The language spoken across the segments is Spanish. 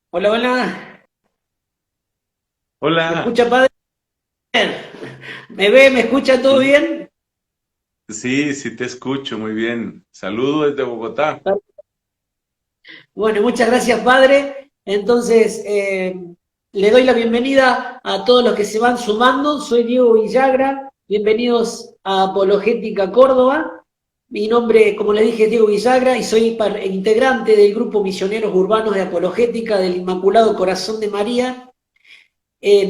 Hola, hola. ¿Me Hola, escucha, padre? ¿Me ve? ¿Me escucha todo sí, bien? sí, sí te escucho muy bien. Saludo desde Bogotá. Bueno, muchas gracias, padre. Entonces, le doy la bienvenida a todos los que se van sumando. Soy Diego Villagra. Bienvenidos a Apologética Córdoba. Mi nombre, como les dije, es Diego Villagra y soy integrante del grupo Misioneros Urbanos de Apologética del Inmaculado Corazón de María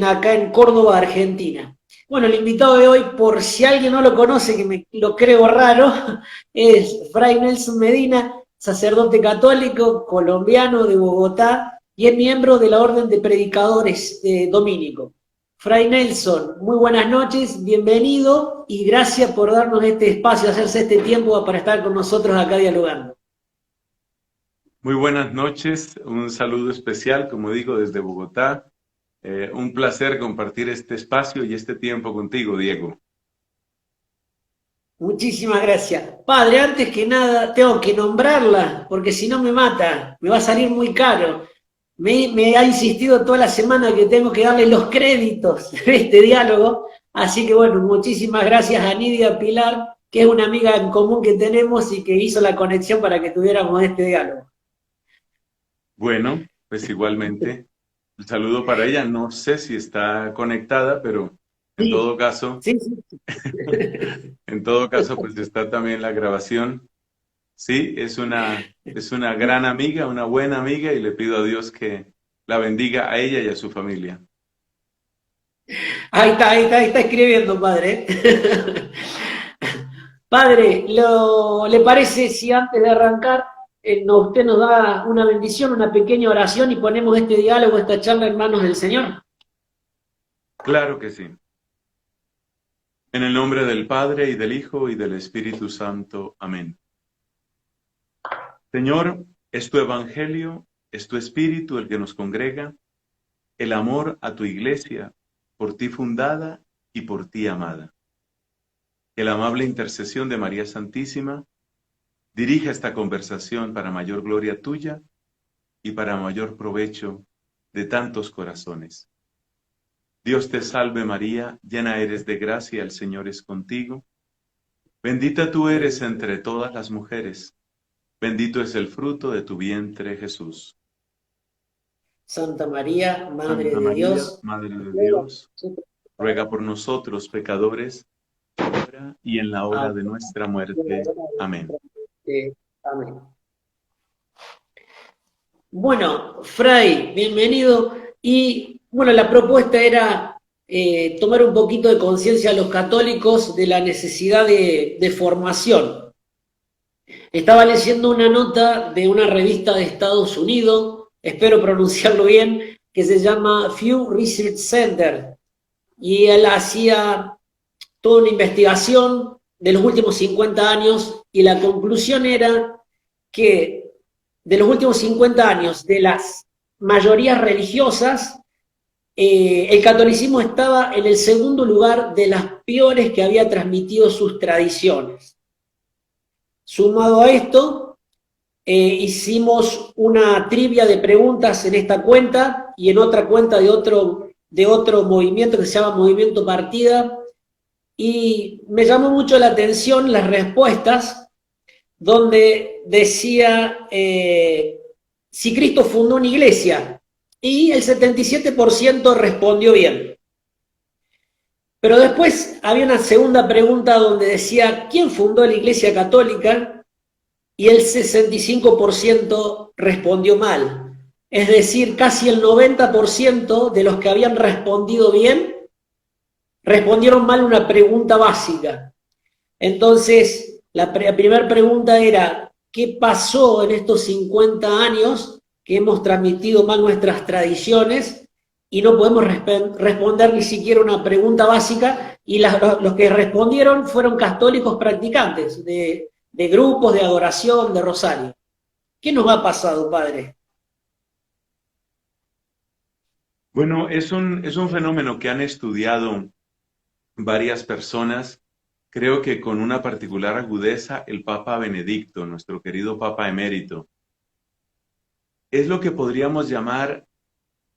acá en Córdoba, Argentina. Bueno, el invitado de hoy, por si alguien no lo conoce, que me lo creo raro, es Fray Nelson Medina, sacerdote católico colombiano de Bogotá y es miembro de la Orden de Predicadores Dominico. Fray Nelson, muy buenas noches, bienvenido y gracias por darnos este espacio, hacerse este tiempo para estar con nosotros acá dialogando. Muy buenas noches, un saludo especial, como digo, desde Bogotá. Un placer compartir este espacio y este tiempo contigo, Diego. Muchísimas gracias. Padre, antes que nada, tengo que nombrarla, porque si no me mata, me va a salir muy caro. Me ha insistido toda la semana que tengo que darle los créditos de este diálogo, así que bueno, muchísimas gracias a Nidia Pilar, que es una amiga en común que tenemos y que hizo la conexión para que tuviéramos este diálogo. Bueno, pues igualmente, el saludo para ella. No sé si está conectada, pero en Sí, todo caso, sí, sí. en todo caso, pues está también la grabación. Sí, es una gran amiga, una buena amiga, y le pido a Dios que la bendiga a ella y a su familia. Ahí está escribiendo, padre. Padre, ¿le parece si antes de arrancar usted nos da una bendición, una pequeña oración y ponemos este diálogo, esta charla en manos del Señor? Claro que sí. En el nombre del Padre, y del Hijo, y del Espíritu Santo. Amén. Señor, es tu Evangelio, es tu Espíritu el que nos congrega, el amor a tu Iglesia, por ti fundada y por ti amada. Que la amable intercesión de María Santísima dirija esta conversación para mayor gloria tuya y para mayor provecho de tantos corazones. Dios te salve María, llena eres de gracia, el Señor es contigo. Bendita tú eres entre todas las mujeres. Bendito es el fruto de tu vientre, Jesús. Santa María, Madre Santa de María, Dios, Madre de ruega Dios, por nosotros ruega por nosotros pecadores, ahora y en la hora ahora de nuestra y en la muerte. hora de Amén. nuestra muerte. Amén. Bueno, Fray, bienvenido. Y bueno, la propuesta era tomar un poquito de conciencia a los católicos de la necesidad de formación. Estaba leyendo una nota de una revista de Estados Unidos, espero pronunciarlo bien, que se llama Pew Research Center, y él hacía toda una investigación de los últimos 50 años y la conclusión era que de los últimos 50 años, de las mayorías religiosas, el catolicismo estaba en el segundo lugar de las peores que había transmitido sus tradiciones. Sumado a esto, hicimos una trivia de preguntas en esta cuenta y en otra cuenta de otro movimiento que se llama Movimiento Partida, y me llamó mucho la atención las respuestas donde decía si Cristo fundó una iglesia, y el 77% respondió bien. Pero después había una segunda pregunta donde decía ¿quién fundó la iglesia católica? Y el 65% respondió mal. Es decir, casi el 90% de los que habían respondido bien respondieron mal una pregunta básica. Entonces, la primera pregunta era, ¿qué pasó en estos 50 años que hemos transmitido mal nuestras tradiciones y no podemos responder ni siquiera una pregunta básica? Y los que respondieron fueron católicos practicantes de grupos de adoración, de rosario. ¿Qué nos ha pasado, padre? Bueno, es un fenómeno que han estudiado varias personas, creo que con una particular agudeza el Papa Benedicto, nuestro querido Papa emérito. Es lo que podríamos llamar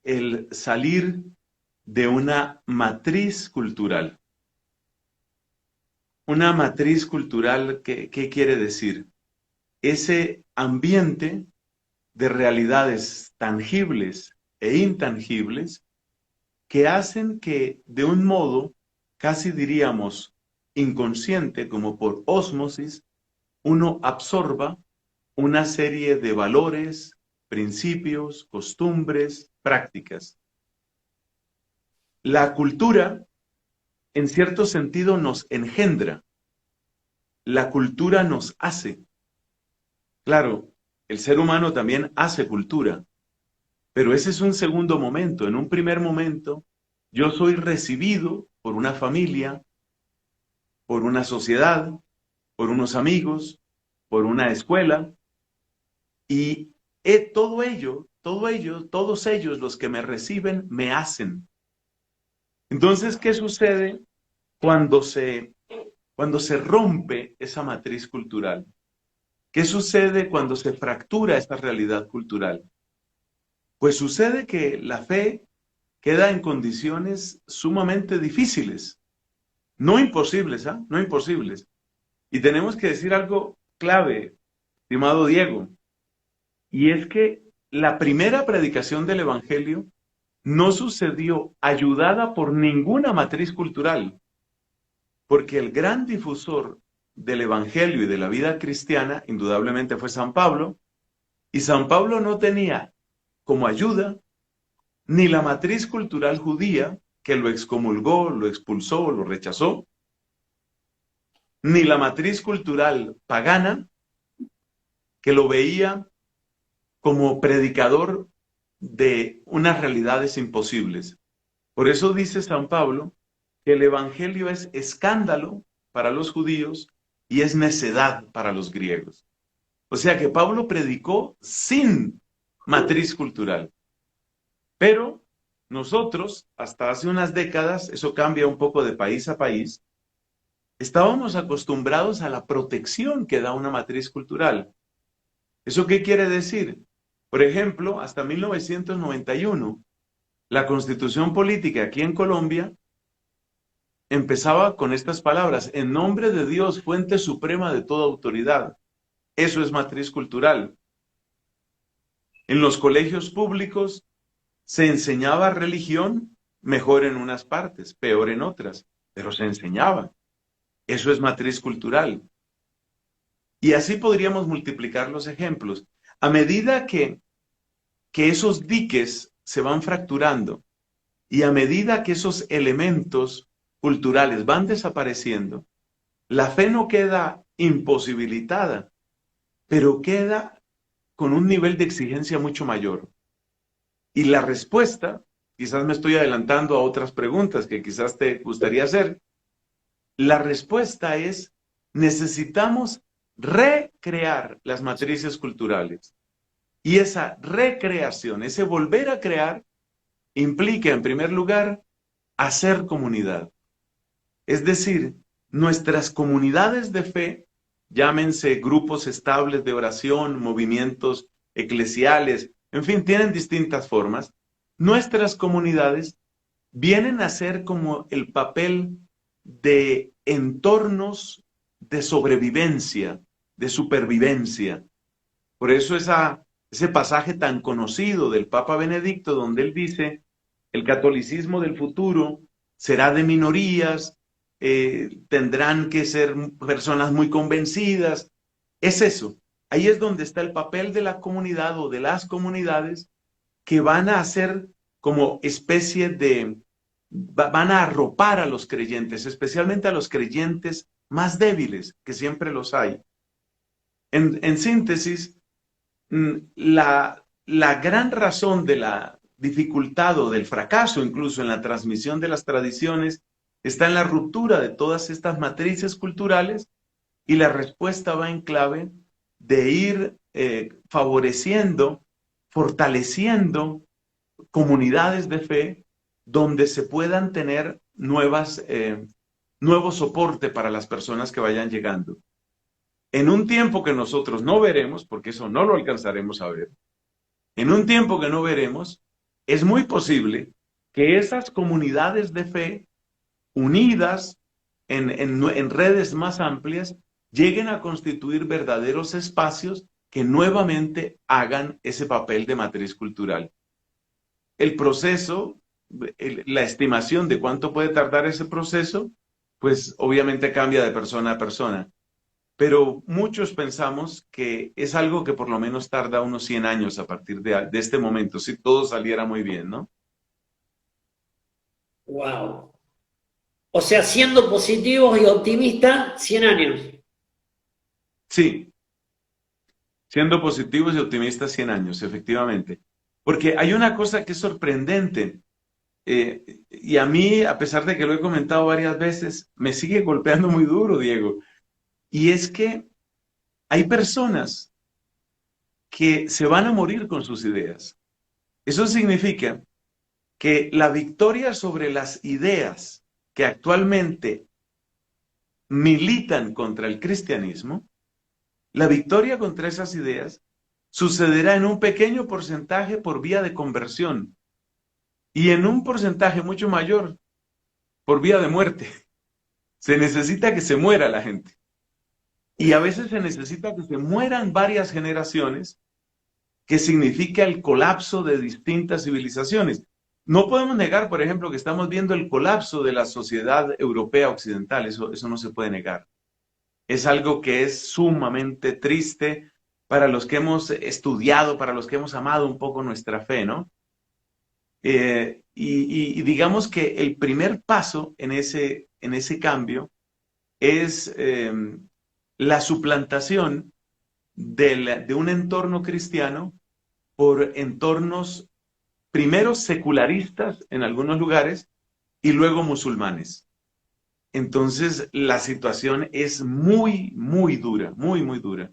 el salir de una matriz cultural. Una matriz cultural, ¿qué quiere decir? Ese ambiente de realidades tangibles e intangibles que hacen que de un modo, casi diríamos, inconsciente, como por ósmosis, uno absorba una serie de valores, principios, costumbres, prácticas. La cultura, en cierto sentido, nos engendra. La cultura nos hace. Claro, el ser humano también hace cultura, pero ese es un segundo momento. En un primer momento, yo soy recibido por una familia, por una sociedad, por unos amigos, por una escuela, y todos ellos, los que me reciben, me hacen. Entonces, ¿qué sucede cuando se rompe esa matriz cultural? ¿Qué sucede cuando se fractura esta realidad cultural? Pues sucede que la fe queda en condiciones sumamente difíciles, no imposibles, ¿ah? No imposibles. Y tenemos que decir algo clave, estimado Diego, y es que la primera predicación del Evangelio no sucedió ayudada por ninguna matriz cultural, porque el gran difusor del Evangelio y de la vida cristiana indudablemente fue San Pablo, y San Pablo no tenía como ayuda ni la matriz cultural judía que lo excomulgó, lo expulsó, lo rechazó, ni la matriz cultural pagana que lo veía como predicador de unas realidades imposibles. Por eso dice San Pablo que el Evangelio es escándalo para los judíos y es necedad para los griegos. O sea que Pablo predicó sin matriz cultural. Pero nosotros, hasta hace unas décadas, eso cambia un poco de país a país, estábamos acostumbrados a la protección que da una matriz cultural. ¿Eso qué quiere decir? Por ejemplo, hasta 1991, la constitución política aquí en Colombia empezaba con estas palabras: en nombre de Dios, fuente suprema de toda autoridad. Eso es matriz cultural. En los colegios públicos se enseñaba religión, mejor en unas partes, peor en otras, pero se enseñaba. Eso es matriz cultural. Y así podríamos multiplicar los ejemplos. A medida que esos diques se van fracturando y a medida que esos elementos culturales van desapareciendo, la fe no queda imposibilitada, pero queda con un nivel de exigencia mucho mayor. Y la respuesta, quizás me estoy adelantando a otras preguntas que quizás te gustaría hacer, la respuesta es: necesitamos recrear las matrices culturales. Y esa recreación, ese volver a crear, implica, en primer lugar, hacer comunidad. Es decir, nuestras comunidades de fe, llámense grupos estables de oración, movimientos eclesiales, en fin, tienen distintas formas. Nuestras comunidades vienen a ser como el papel de entornos de sobrevivencia, de supervivencia. Por eso ese pasaje tan conocido del Papa Benedicto, donde él dice: el catolicismo del futuro será de minorías, tendrán que ser personas muy convencidas. Es eso. Ahí es donde está el papel de la comunidad o de las comunidades que van a hacer como especie de, van a arropar a los creyentes, especialmente a los creyentes más débiles, que siempre los hay. En síntesis, la gran razón de la dificultad o del fracaso incluso en la transmisión de las tradiciones está en la ruptura de todas estas matrices culturales, y la respuesta va en clave de ir favoreciendo, fortaleciendo comunidades de fe donde se puedan tener nuevo soporte para las personas que vayan llegando. En un tiempo que nosotros no veremos, porque eso no lo alcanzaremos a ver, en un tiempo que no veremos, es muy posible que esas comunidades de fe unidas en redes más amplias lleguen a constituir verdaderos espacios que nuevamente hagan ese papel de matriz cultural. El proceso, la estimación de cuánto puede tardar ese proceso, pues obviamente cambia de persona a persona. Pero muchos pensamos que es algo que por lo menos tarda unos 100 años a partir de este momento, si todo saliera muy bien, ¿no? Wow. O sea, siendo positivos y optimistas, 100 años. Sí, siendo positivos y optimistas 100 años, efectivamente. Porque hay una cosa que es sorprendente, y a mí, a pesar de que lo he comentado varias veces, me sigue golpeando muy duro, Diego. Y es que hay personas que se van a morir con sus ideas. Eso significa que la victoria sobre las ideas que actualmente militan contra el cristianismo, la victoria contra esas ideas sucederá en un pequeño porcentaje por vía de conversión y en un porcentaje mucho mayor por vía de muerte. Se necesita que se muera la gente. Y a veces se necesita que se mueran varias generaciones, que significa el colapso de distintas civilizaciones. No podemos negar, por ejemplo, que estamos viendo el colapso de la sociedad europea occidental. Eso no se puede negar. Es algo que es sumamente triste para los que hemos estudiado, para los que hemos amado un poco nuestra fe, ¿no? Y digamos que el primer paso en ese cambio es la suplantación de un entorno cristiano por entornos primero secularistas en algunos lugares y luego musulmanes. Entonces la situación es muy, muy dura, muy, muy dura.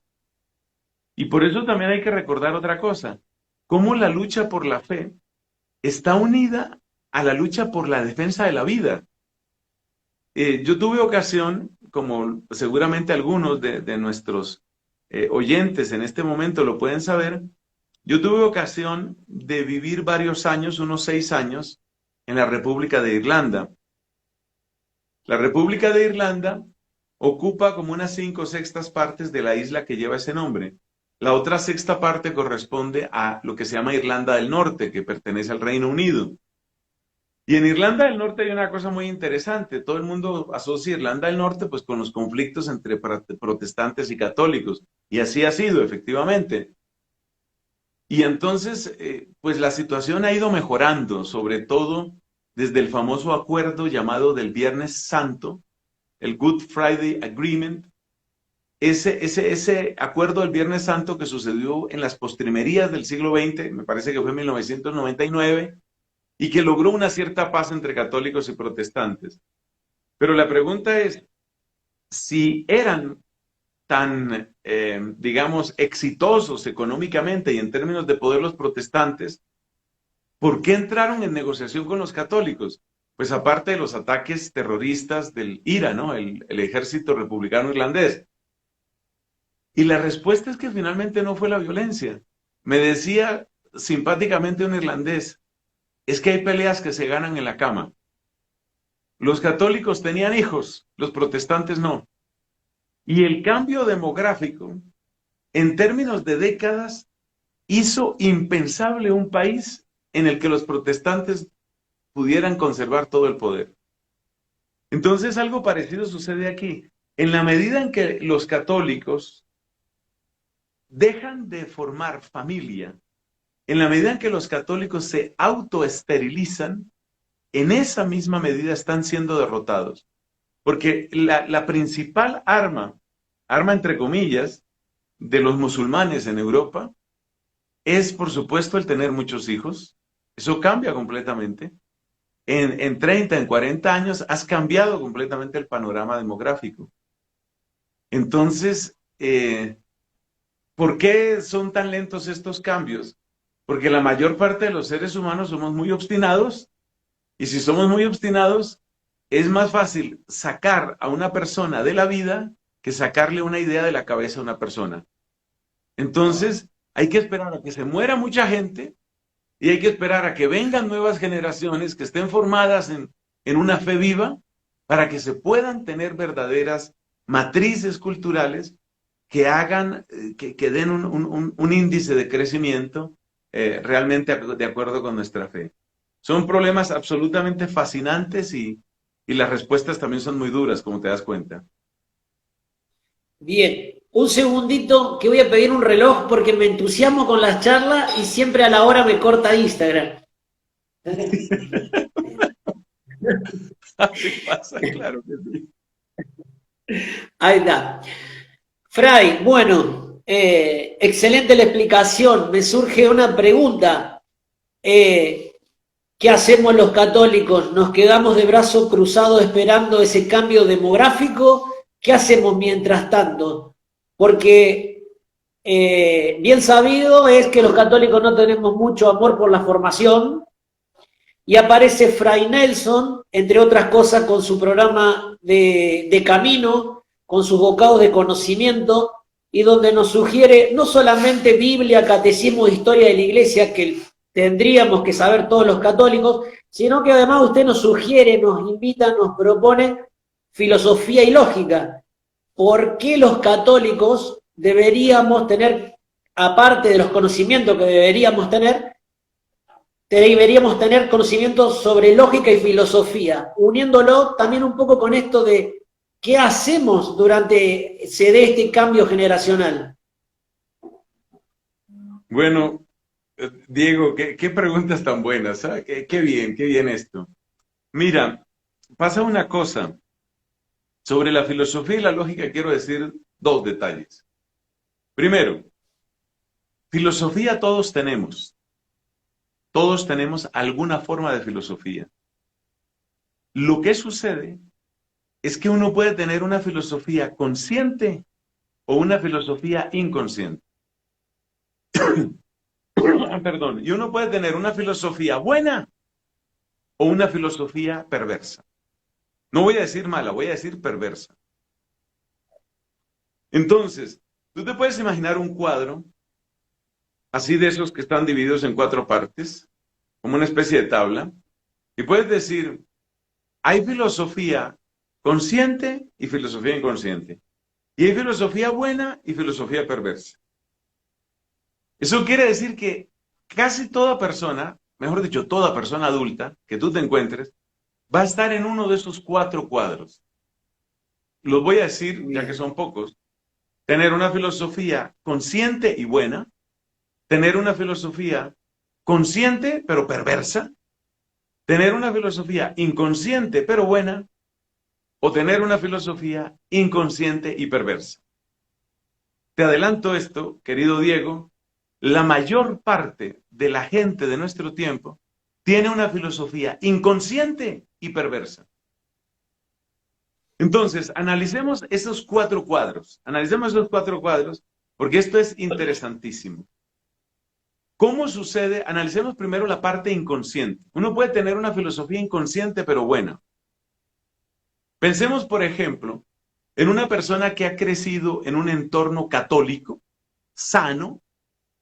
Y por eso también hay que recordar otra cosa, cómo la lucha por la fe está unida a la lucha por la defensa de la vida. Yo tuve ocasión, como seguramente algunos de nuestros oyentes en este momento lo pueden saber, yo tuve ocasión de vivir varios años, unos 6 años, en la República de Irlanda. La República de Irlanda ocupa como unas 5/6 partes de la isla que lleva ese nombre. La otra sexta parte corresponde a lo que se llama Irlanda del Norte, que pertenece al Reino Unido. Y en Irlanda del Norte hay una cosa muy interesante. Todo el mundo asocia Irlanda del Norte pues con los conflictos entre protestantes y católicos. Y así ha sido, efectivamente. Y entonces, pues la situación ha ido mejorando, sobre todo desde el famoso acuerdo llamado del Viernes Santo, el Good Friday Agreement. Ese acuerdo del Viernes Santo que sucedió en las postrimerías del siglo XX, me parece que fue en 1999, y que logró una cierta paz entre católicos y protestantes. Pero la pregunta es, si eran tan, digamos, exitosos económicamente y en términos de poder los protestantes, ¿por qué entraron en negociación con los católicos? Pues aparte de los ataques terroristas del IRA, ¿no? El ejército republicano irlandés. Y la respuesta es que finalmente no fue la violencia. Me decía simpáticamente un irlandés, es que hay peleas que se ganan en la cama. Los católicos tenían hijos, los protestantes no. Y el cambio demográfico, en términos de décadas, hizo impensable un país en el que los protestantes pudieran conservar todo el poder. Entonces algo parecido sucede aquí. En la medida en que los católicos dejan de formar familia, en la medida en que los católicos se autoesterilizan, en esa misma medida están siendo derrotados. Porque la principal arma entre comillas, de los musulmanes en Europa es, por supuesto, el tener muchos hijos. Eso cambia completamente. En 30, en 40 años, has cambiado completamente el panorama demográfico. Entonces, ¿por qué son tan lentos estos cambios? porque la mayor parte de los seres humanos somos muy obstinados, y si somos muy obstinados, es más fácil sacar a una persona de la vida que sacarle una idea de la cabeza a una persona. Entonces, hay que esperar a que se muera mucha gente y hay que esperar a que vengan nuevas generaciones que estén formadas en una fe viva para que se puedan tener verdaderas matrices culturales que hagan, que den un índice de crecimiento realmente de acuerdo con nuestra fe. Son problemas absolutamente fascinantes y las respuestas también son muy duras, como te das cuenta. Bien, un segundito que voy a pedir un reloj porque me entusiasmo con las charlas y siempre a la hora me corta Instagram. Así pasa, claro que sí. Ahí está. Fray, bueno, excelente la explicación. Me surge una pregunta. ¿Qué hacemos los católicos? ¿Nos quedamos de brazos cruzados esperando ese cambio demográfico? ¿Qué hacemos mientras tanto? Porque bien sabido es que los católicos no tenemos mucho amor por la formación y aparece Fray Nelson, entre otras cosas, con su programa de camino, con sus bocados de conocimiento y donde nos sugiere no solamente Biblia, catecismo, historia de la Iglesia, que tendríamos que saber todos los católicos, sino que además usted nos sugiere, nos invita, nos propone filosofía y lógica. ¿Por qué los católicos deberíamos tener, aparte de los conocimientos que deberíamos tener conocimientos sobre lógica y filosofía, uniéndolo también un poco con esto de qué hacemos durante se dé este cambio generacional? Bueno, Diego, qué preguntas tan buenas, ¿sabes? Qué bien esto. Mira, pasa una cosa. Sobre la filosofía y la lógica quiero decir dos detalles. Primero, filosofía todos tenemos. Todos tenemos alguna forma de filosofía. Lo que sucede es que uno puede tener una filosofía consciente o una filosofía inconsciente. Perdón, y uno puede tener una filosofía buena o una filosofía perversa. No voy a decir mala, voy a decir perversa. Entonces, tú te puedes imaginar un cuadro, así de esos que están divididos en 4 partes, como una especie de tabla, y puedes decir, hay filosofía consciente y filosofía inconsciente, y hay filosofía buena y filosofía perversa. Eso quiere decir que casi toda persona, mejor dicho, toda persona adulta que tú te encuentres, va a estar en uno de esos 4 cuadros. Los voy a decir, ya que son pocos. Tener una filosofía consciente y buena, tener una filosofía consciente pero perversa, tener una filosofía inconsciente pero buena, o tener una filosofía inconsciente y perversa. Te adelanto esto, querido Diego, la mayor parte de la gente de nuestro tiempo tiene una filosofía inconsciente y perversa. Entonces, analicemos esos 4 cuadros. Analicemos esos 4 cuadros, porque esto es interesantísimo. ¿Cómo sucede? Analicemos primero la parte inconsciente. Uno puede tener una filosofía inconsciente, pero buena. Pensemos, por ejemplo, en una persona que ha crecido en un entorno católico, sano,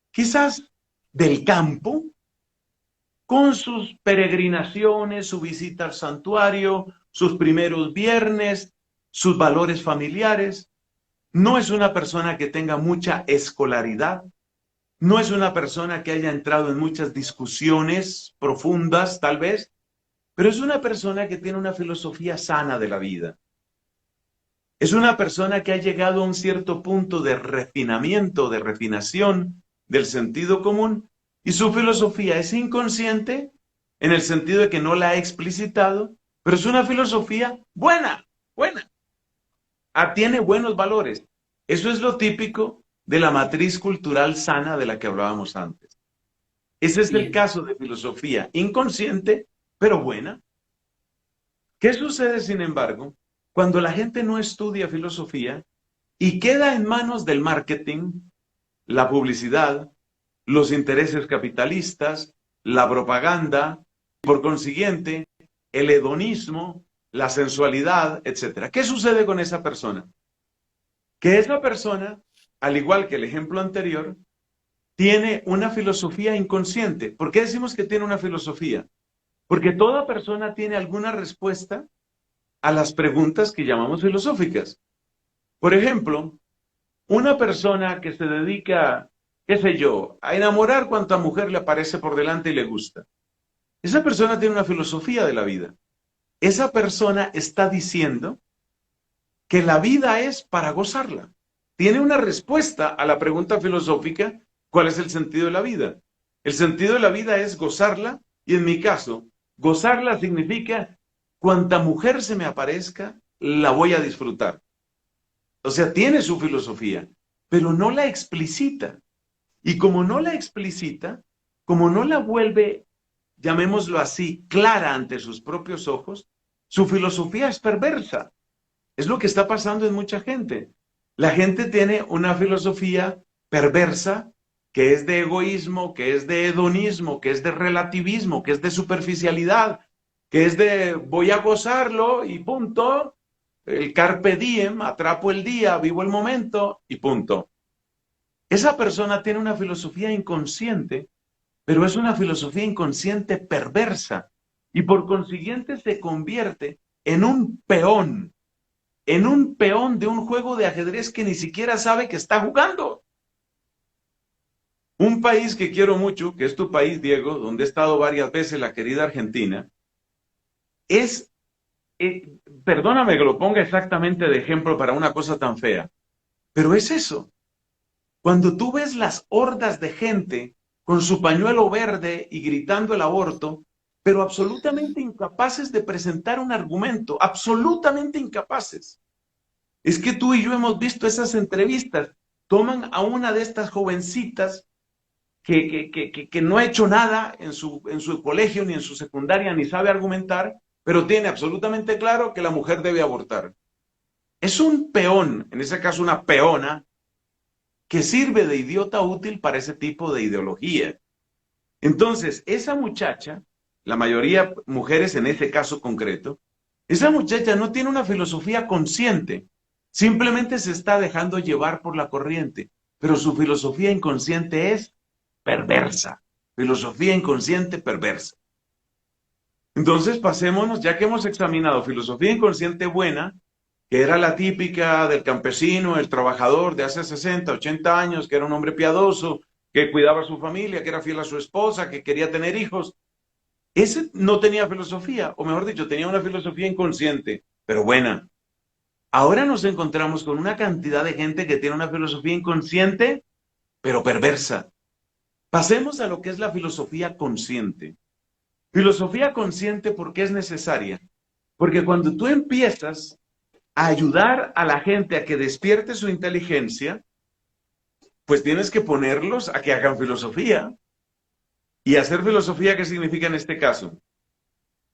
quizás del campo, con sus peregrinaciones, su visita al santuario, sus primeros viernes, sus valores familiares. No es una persona que tenga mucha escolaridad, no es una persona que haya entrado en muchas discusiones profundas, tal vez, pero es una persona que tiene una filosofía sana de la vida. Es una persona que ha llegado a un cierto punto de refinamiento, de refinación del sentido común, y su filosofía es inconsciente en el sentido de que no la ha explicitado, pero es una filosofía buena. Tiene buenos valores. Eso es lo típico de la matriz cultural sana de la que hablábamos antes. Ese es el caso de filosofía inconsciente, pero buena. ¿Qué sucede, sin embargo, cuando la gente no estudia filosofía y queda en manos del marketing, la publicidad, los intereses capitalistas, la propaganda, y por consiguiente, el hedonismo, la sensualidad, etc. ¿Qué sucede con esa persona? Que esa persona, al igual que el ejemplo anterior, tiene una filosofía inconsciente. ¿Por qué decimos que tiene una filosofía? Porque toda persona tiene alguna respuesta a las preguntas que llamamos filosóficas. Por ejemplo, una persona que se dedica, qué sé yo, a enamorar cuanta mujer le aparece por delante y le gusta. Esa persona tiene una filosofía de la vida. Esa persona está diciendo que la vida es para gozarla. Tiene una respuesta a la pregunta filosófica, ¿cuál es el sentido de la vida? El sentido de la vida es gozarla, y en mi caso, gozarla significa cuanta mujer se me aparezca, la voy a disfrutar. O sea, tiene su filosofía, pero no la explicita. Y como no la explicita, como no la vuelve, llamémoslo así, clara ante sus propios ojos, su filosofía es perversa. Es lo que está pasando en mucha gente. La gente tiene una filosofía perversa que es de egoísmo, que es de hedonismo, que es de relativismo, que es de superficialidad, que es de voy a gozarlo y punto. El carpe diem, atrapo el día, vivo el momento y punto. Esa persona tiene una filosofía inconsciente, pero es una filosofía inconsciente perversa y por consiguiente se convierte en un peón de un juego de ajedrez que ni siquiera sabe que está jugando. Un país que quiero mucho, que es tu país, Diego, donde he estado varias veces, la querida Argentina, es, perdóname que lo ponga exactamente de ejemplo para una cosa tan fea, pero es eso. Cuando tú ves las hordas de gente con su pañuelo verde y gritando el aborto, pero absolutamente incapaces de presentar un argumento, absolutamente incapaces. Es que tú y yo hemos visto esas entrevistas. Toman a una de estas jovencitas que no ha hecho nada en su colegio, ni en su secundaria, ni sabe argumentar, pero tiene absolutamente claro que la mujer debe abortar. Es un peón, en ese caso una peona, que sirve de idiota útil para ese tipo de ideología. Entonces, esa muchacha, la mayoría mujeres en ese caso concreto, esa muchacha no tiene una filosofía consciente, simplemente se está dejando llevar por la corriente, pero su filosofía inconsciente es perversa, filosofía inconsciente perversa. Entonces pasémonos, ya que hemos examinado filosofía inconsciente buena, que era la típica del campesino, el trabajador de hace 60, 80 años, que era un hombre piadoso, que cuidaba a su familia, que era fiel a su esposa, que quería tener hijos. Ese no tenía filosofía, o mejor dicho, tenía una filosofía inconsciente, pero buena. Ahora nos encontramos con una cantidad de gente que tiene una filosofía inconsciente, pero perversa. Pasemos a lo que es la filosofía consciente. Filosofía consciente, ¿por qué es necesaria? Porque cuando tú empiezas a ayudar a la gente a que despierte su inteligencia, pues tienes que ponerlos a que hagan filosofía. ¿Y hacer filosofía qué significa en este caso?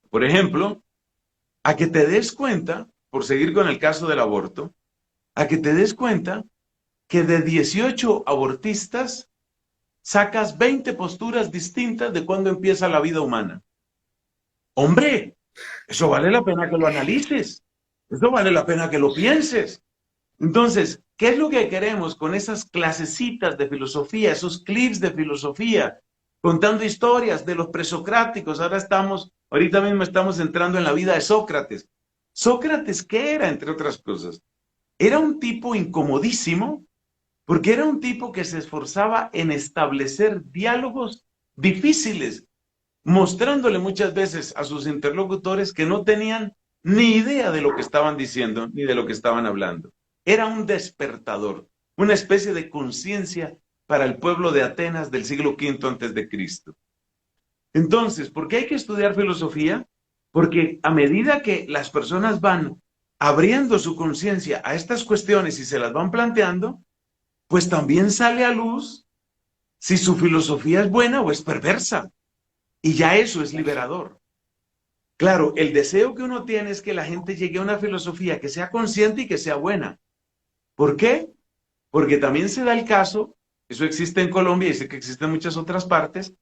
Por ejemplo, a que te des cuenta, por seguir con el caso del aborto, a que te des cuenta que de 18 abortistas sacas 20 posturas distintas de cuándo empieza la vida humana. Hombre, eso vale la pena que lo analices. Eso vale la pena que lo pienses. Entonces, ¿qué es lo que queremos con esas clasecitas de filosofía, esos clips de filosofía, contando historias de los presocráticos? Ahorita mismo estamos entrando en la vida de Sócrates. ¿Sócrates qué era, entre otras cosas? Era un tipo incomodísimo, porque era un tipo que se esforzaba en establecer diálogos difíciles, mostrándole muchas veces a sus interlocutores que no tenían ni idea de lo que estaban diciendo, ni de lo que estaban hablando. Era un despertador, una especie de conciencia para el pueblo de Atenas del siglo V antes de Cristo. Entonces, ¿por qué hay que estudiar filosofía? Porque a medida que las personas van abriendo su conciencia a estas cuestiones y se las van planteando, pues también sale a luz si su filosofía es buena o es perversa. Y ya eso es liberador. Claro, el deseo que uno tiene es que la gente llegue a una filosofía que sea consciente y que sea buena. ¿Por qué? Porque también se da el caso eso existe en Colombia y sé que existe en muchas otras partes,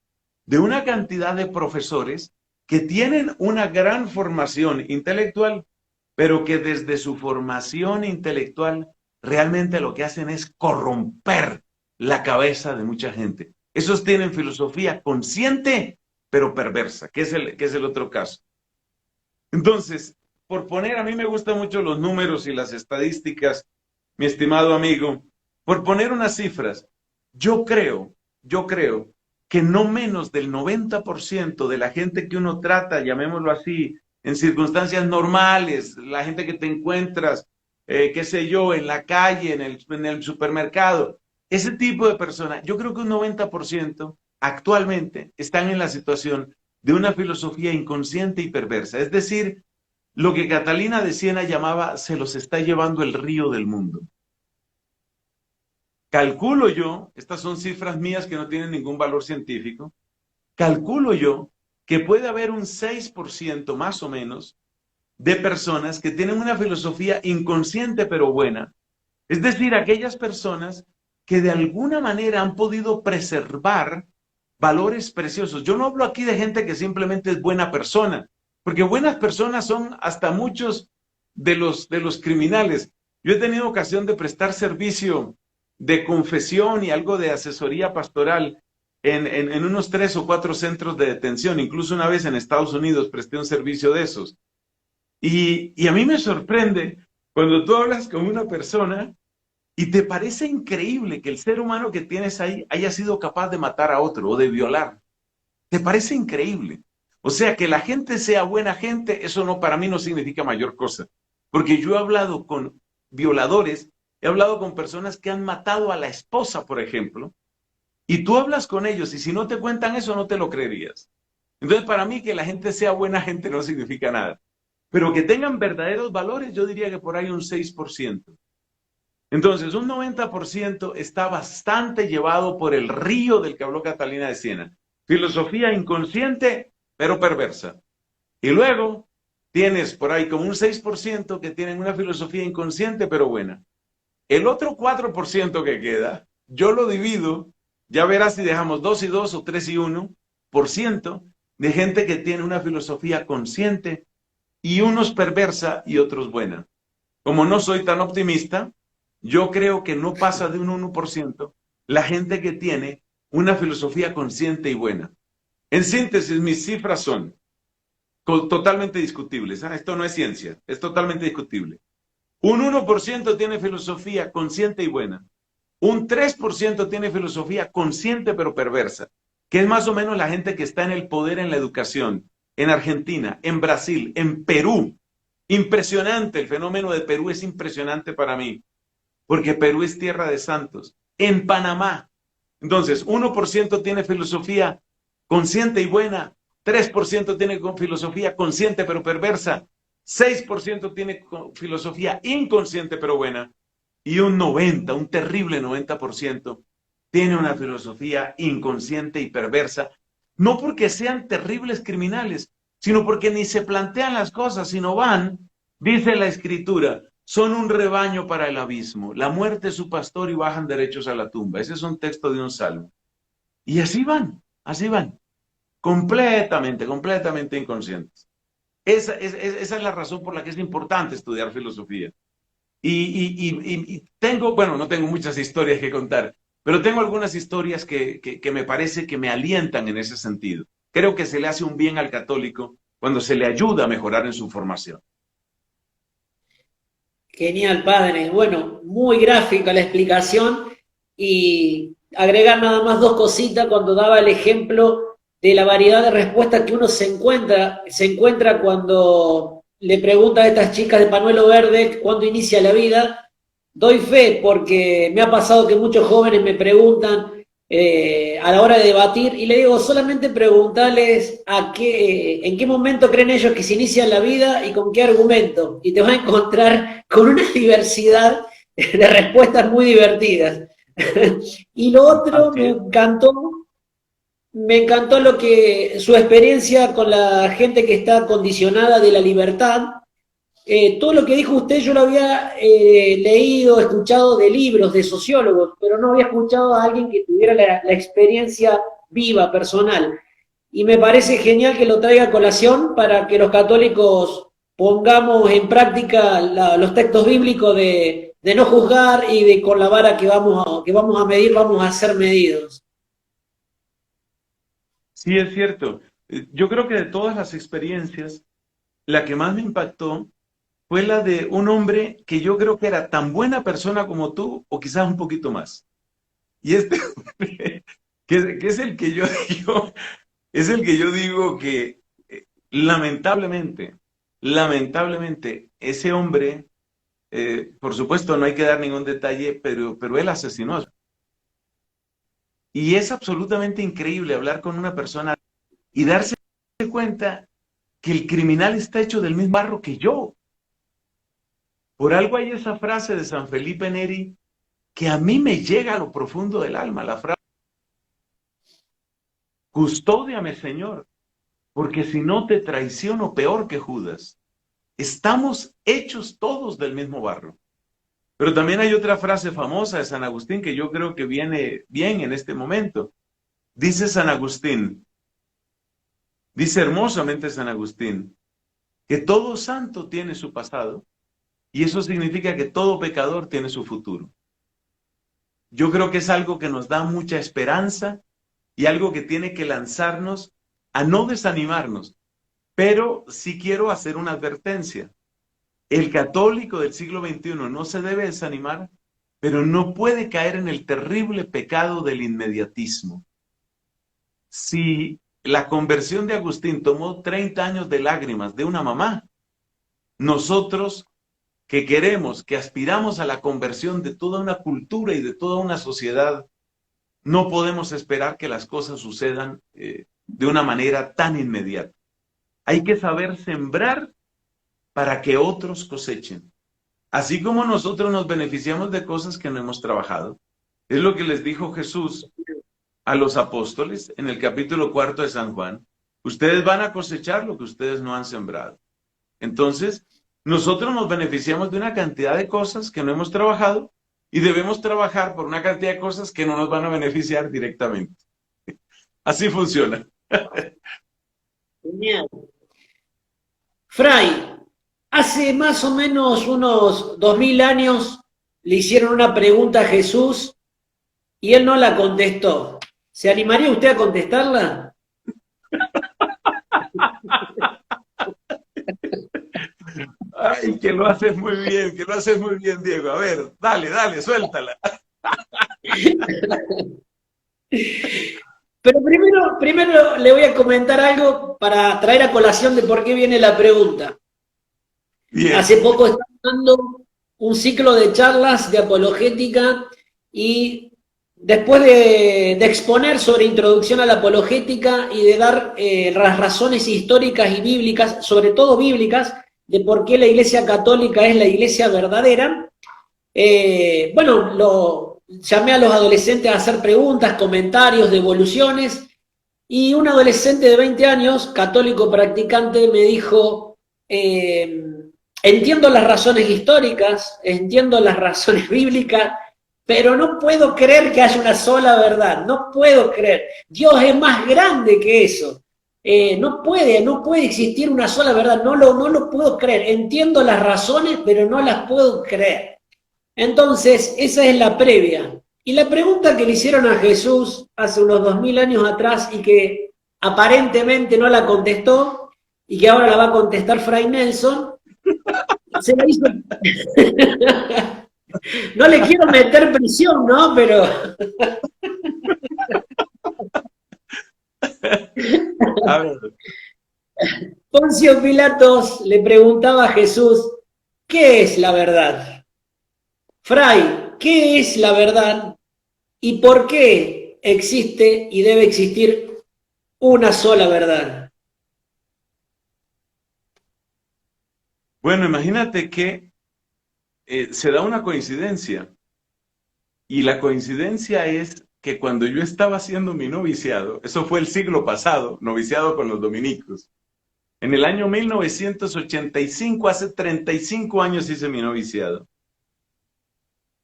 de una cantidad de profesores que tienen una gran formación intelectual, pero que desde su formación intelectual realmente lo que hacen es corromper la cabeza de mucha gente. Esos tienen filosofía consciente, pero perversa, que es el otro caso. Entonces, por poner, a mí me gustan mucho los números y las estadísticas, mi estimado amigo, por poner unas cifras, yo creo que no menos del 90% de la gente que uno trata, llamémoslo así, en circunstancias normales, la gente que te encuentras, qué sé yo, en la calle, en el supermercado, ese tipo de personas, yo creo que un 90% actualmente están en la situación de una filosofía inconsciente y perversa. Es decir, lo que Catalina de Siena llamaba se los está llevando el río del mundo. Calculo yo, estas son cifras mías que no tienen ningún valor científico, calculo yo que puede haber un 6% más o menos de personas que tienen una filosofía inconsciente pero buena. Es decir, aquellas personas que de alguna manera han podido preservar valores preciosos. Yo no hablo aquí de gente que simplemente es buena persona, porque buenas personas son hasta muchos de los criminales. Yo he tenido ocasión de prestar servicio de confesión y algo de asesoría pastoral en unos 3 o 4 centros de detención. Incluso una vez en Estados Unidos presté un servicio de esos. Y a mí me sorprende cuando tú hablas con una persona y te parece increíble que el ser humano que tienes ahí haya sido capaz de matar a otro o de violar. Te parece increíble. O sea, que la gente sea buena gente, eso no, para mí no significa mayor cosa. Porque yo he hablado con violadores, he hablado con personas que han matado a la esposa, por ejemplo, y tú hablas con ellos y si no te cuentan eso no te lo creerías. Entonces, para mí que la gente sea buena gente no significa nada. Pero que tengan verdaderos valores, yo diría que por ahí un 6%. Entonces, un 90% está bastante llevado por el río del que habló Catalina de Siena. Filosofía inconsciente, pero perversa. Y luego tienes por ahí como un 6% que tienen una filosofía inconsciente, pero buena. El otro 4% que queda, yo lo divido, ya verás si dejamos 2 y 2 o 3 y 1% de gente que tiene una filosofía consciente y unos perversa y otros buena. Como no soy tan optimista, yo creo que no pasa de un 1% la gente que tiene una filosofía consciente y buena. En síntesis, mis cifras son totalmente discutibles. Esto no es ciencia, es totalmente discutible. Un 1% tiene filosofía consciente y buena. Un 3% tiene filosofía consciente pero perversa, que es más o menos la gente que está en el poder en la educación, en Argentina, en Brasil, en Perú. Impresionante, el fenómeno de Perú es impresionante para mí, porque Perú es tierra de santos. En Panamá, entonces, 1% tiene filosofía consciente y buena, 3% tiene filosofía consciente pero perversa, 6% tiene filosofía inconsciente pero buena, y un terrible 90%, tiene una filosofía inconsciente y perversa, no porque sean terribles criminales, sino porque ni se plantean las cosas, sino van, dice la Escritura, son un rebaño para el abismo, la muerte es su pastor y bajan derechos a la tumba. Ese es un texto de un salmo. Y así van, completamente inconscientes. Esa es la razón por la que es importante estudiar filosofía. Y tengo, bueno, no tengo muchas historias que contar, pero tengo algunas historias que me parece que me alientan en ese sentido. Creo que se le hace un bien al católico cuando se le ayuda a mejorar en su formación. Genial, padre. Bueno, muy gráfica la explicación y agregar nada más dos cositas cuando daba el ejemplo de la variedad de respuestas que uno se encuentra cuando le pregunta a estas chicas de pañuelo verde cuándo inicia la vida. Doy fe porque me ha pasado que muchos jóvenes me preguntan a la hora de debatir y le digo solamente preguntarles en qué momento creen ellos que se inicia la vida y con qué argumento. Y te vas a encontrar con una diversidad de respuestas muy divertidas. Y lo otro Así es. me encantó lo que su experiencia con la gente que está condicionada de la libertad, todo lo que dijo usted yo lo había leído, escuchado de libros, de sociólogos, pero no había escuchado a alguien que tuviera la experiencia viva, personal. Y me parece genial que lo traiga a colación para que los católicos pongamos en práctica los textos bíblicos de no juzgar y de con la vara que vamos a medir, vamos a ser medidos. Sí, es cierto. Yo creo que de todas las experiencias, la que más me impactó fue la de un hombre que yo creo que era tan buena persona como tú, o quizás un poquito más. Y este hombre, que es el que yo digo, es el que yo digo que lamentablemente, lamentablemente, ese hombre, por supuesto no hay que dar ningún detalle, pero él asesinó. Y es absolutamente increíble hablar con una persona y darse cuenta que el criminal está hecho del mismo barro que yo. Por algo hay esa frase de San Felipe Neri que a mí me llega a lo profundo del alma, la frase, custódiame, Señor, porque si no te traiciono peor que Judas. Estamos hechos todos del mismo barro. Pero también hay otra frase famosa de San Agustín que yo creo que viene bien en este momento. Dice San Agustín, dice hermosamente San Agustín, que todo santo tiene su pasado y eso significa que todo pecador tiene su futuro. Yo creo que es algo que nos da mucha esperanza y algo que tiene que lanzarnos a no desanimarnos. Pero sí quiero hacer una advertencia. El católico del siglo XXI no se debe desanimar, pero no puede caer en el terrible pecado del inmediatismo. Si la conversión de Agustín tomó 30 años de lágrimas de una mamá, nosotros que queremos, que aspiramos a la conversión de toda una cultura y de toda una sociedad, no podemos esperar que las cosas sucedan de una manera tan inmediata. Hay que saber sembrar para que otros cosechen. Así como nosotros nos beneficiamos de cosas que no hemos trabajado. Es lo que les dijo Jesús a los apóstoles en el capítulo 4 de San Juan. Ustedes van a cosechar lo que ustedes no han sembrado. Entonces, nosotros nos beneficiamos de una cantidad de cosas que no hemos trabajado y debemos trabajar por una cantidad de cosas que no nos van a beneficiar directamente. Así funciona. Genial. Fray, hace más o menos unos 2000 años le hicieron una pregunta a Jesús y él no la contestó. ¿Se animaría usted a contestarla? Ay, que lo haces muy bien, Diego. A ver, dale, suéltala. Pero primero le voy a comentar algo para traer a colación de por qué viene la pregunta. Bien. Hace poco estaba dando un ciclo de charlas de apologética y después de exponer sobre introducción a la apologética y de dar las razones históricas y bíblicas, sobre todo bíblicas, de por qué la Iglesia Católica es la Iglesia verdadera, llamé a los adolescentes a hacer preguntas, comentarios, devoluciones, y un adolescente de 20 años, católico practicante, me dijo, entiendo las razones históricas, entiendo las razones bíblicas, pero no puedo creer que haya una sola verdad, no puedo creer. Dios es más grande que eso. No puede existir una sola verdad, no lo puedo creer. Entiendo las razones, pero no las puedo creer. Entonces, esa es la previa. Y la pregunta que le hicieron a Jesús hace unos 2000 años atrás y que aparentemente no la contestó y que ahora la va a contestar Fray Nelson, se la hizo... No le quiero meter presión, ¿no? Pero... A ver. Poncio Pilatos le preguntaba a Jesús, ¿qué es la verdad? Fray, ¿qué es la verdad y por qué existe y debe existir una sola verdad? Bueno, imagínate que se da una coincidencia y la coincidencia es que cuando yo estaba haciendo mi noviciado, eso fue el siglo pasado, noviciado con los dominicos, En el año 1985, hace 35 años hice mi noviciado.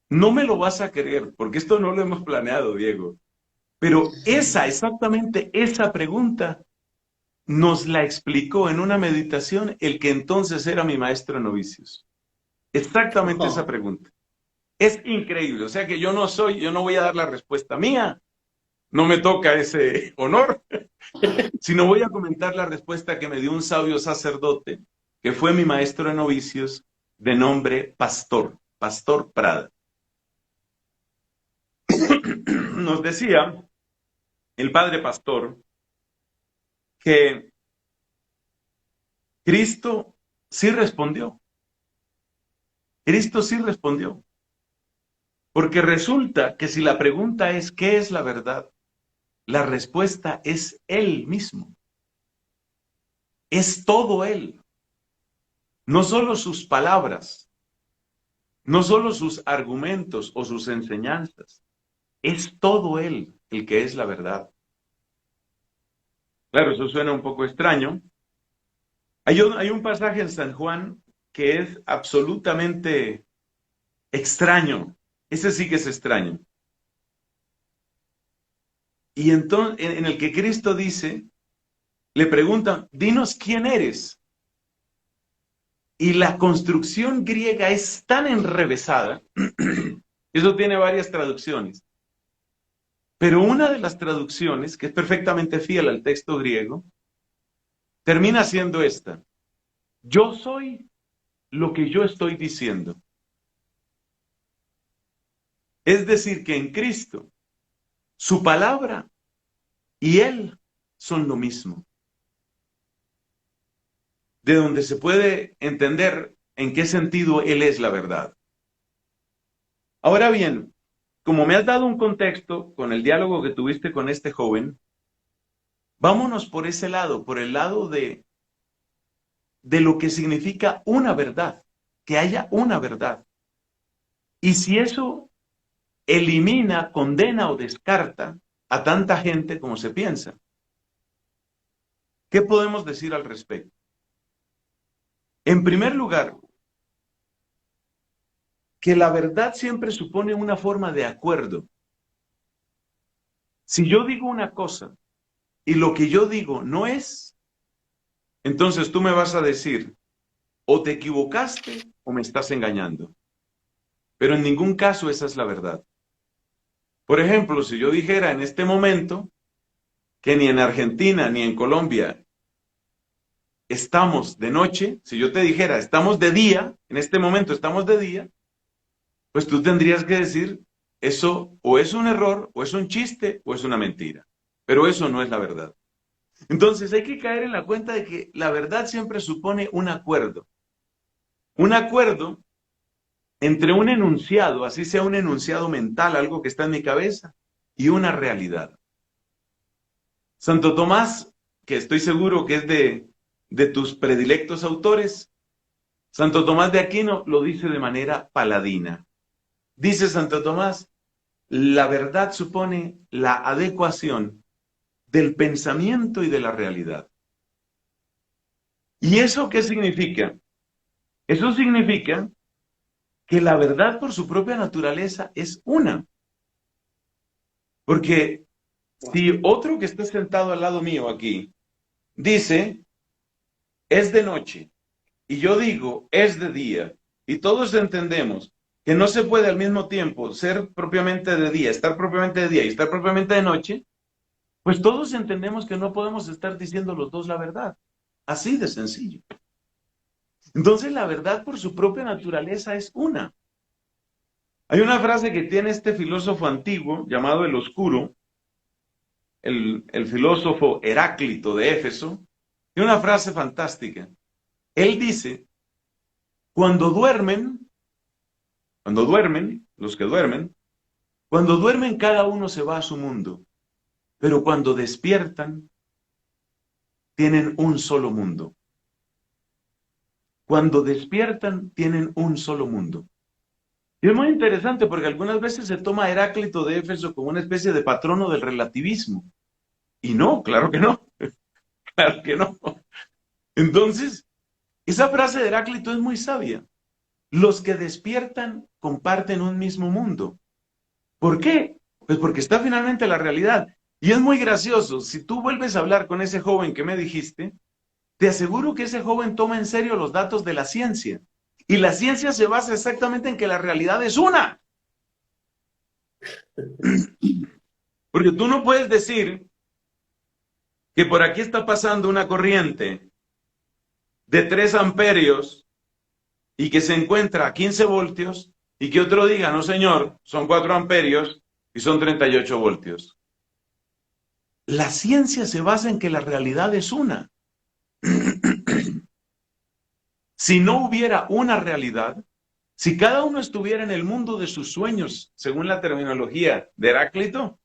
No me lo vas a creer, porque esto no lo hemos planeado, Diego. Pero exactamente esa pregunta, nos la explicó en una meditación el que entonces era mi maestro de novicios. Exactamente esa pregunta. Es increíble. O sea que yo no voy a dar la respuesta mía. No me toca ese honor, sino voy a comentar la respuesta que me dio un sabio sacerdote, que fue mi maestro de novicios, de nombre Pastor Prada. Nos decía el padre Pastor que Cristo sí respondió. Cristo sí respondió. Porque resulta que si la pregunta es ¿qué es la verdad? La respuesta es Él mismo. Es todo Él. No solo sus palabras, no solo sus argumentos o sus enseñanzas. Es todo Él el que es la verdad. Claro, eso suena un poco extraño. Hay un pasaje en San Juan que es absolutamente extraño. Ese sí que es extraño. Y entonces, en el que Cristo dice, le preguntan, dinos quién eres. Y la construcción griega es tan enrevesada, eso tiene varias traducciones, pero una de las traducciones, que es perfectamente fiel al texto griego, termina siendo esta: yo soy lo que yo estoy diciendo. Es decir, que en Cristo, su palabra y Él son lo mismo. De donde se puede entender en qué sentido Él es la verdad. Ahora bien, como me has dado un contexto con el diálogo que tuviste con este joven, vámonos por ese lado, por el lado de lo que significa una verdad, que haya una verdad. Y si eso elimina, condena o descarta a tanta gente como se piensa, ¿qué podemos decir al respecto? En primer lugar, que la verdad siempre supone una forma de acuerdo. Si yo digo una cosa y lo que yo digo no es, entonces tú me vas a decir, o te equivocaste o me estás engañando. Pero en ningún caso esa es la verdad. Por ejemplo, si yo dijera en este momento que ni en Argentina ni en Colombia estamos de noche, si yo te dijera estamos de día, en este momento estamos de día, pues tú tendrías que decir, eso o es un error, o es un chiste, o es una mentira. Pero eso no es la verdad. Entonces hay que caer en la cuenta de que la verdad siempre supone un acuerdo. Un acuerdo entre un enunciado, así sea un enunciado mental, algo que está en mi cabeza, y una realidad. Santo Tomás, que estoy seguro que es de tus predilectos autores, Santo Tomás de Aquino lo dice de manera paladina. Dice Santo Tomás, la verdad supone la adecuación del pensamiento y de la realidad. ¿Y eso qué significa? Eso significa que la verdad por su propia naturaleza es una. Porque si otro que está sentado al lado mío aquí dice, es de noche, y yo digo, es de día, y todos entendemos que no se puede al mismo tiempo ser propiamente de día, estar propiamente de día y estar propiamente de noche, pues todos entendemos que no podemos estar diciendo los dos la verdad. Así de sencillo. Entonces la verdad por su propia naturaleza es una. Hay una frase que tiene este filósofo antiguo llamado el Oscuro, el filósofo Heráclito de Éfeso, tiene una frase fantástica. Él dice, cuando duermen, los que duermen, cuando duermen cada uno se va a su mundo, pero cuando despiertan, tienen un solo mundo. Cuando despiertan, tienen un solo mundo. Y es muy interesante porque algunas veces se toma a Heráclito de Éfeso como una especie de patrono del relativismo. Y no, claro que no. Claro que no. Entonces, esa frase de Heráclito es muy sabia. Los que despiertan comparten un mismo mundo. ¿Por qué? Pues porque está finalmente la realidad. Y es muy gracioso. Si tú vuelves a hablar con ese joven que me dijiste, te aseguro que ese joven toma en serio los datos de la ciencia. Y la ciencia se basa exactamente en que la realidad es una. Porque tú no puedes decir que por aquí está pasando una corriente de 3 amperios y que se encuentra a 15 voltios y que otro diga, no señor, son 4 amperios y son 38 voltios. La ciencia se basa en que la realidad es una. Si no hubiera una realidad, si cada uno estuviera en el mundo de sus sueños, según la terminología de Heráclito,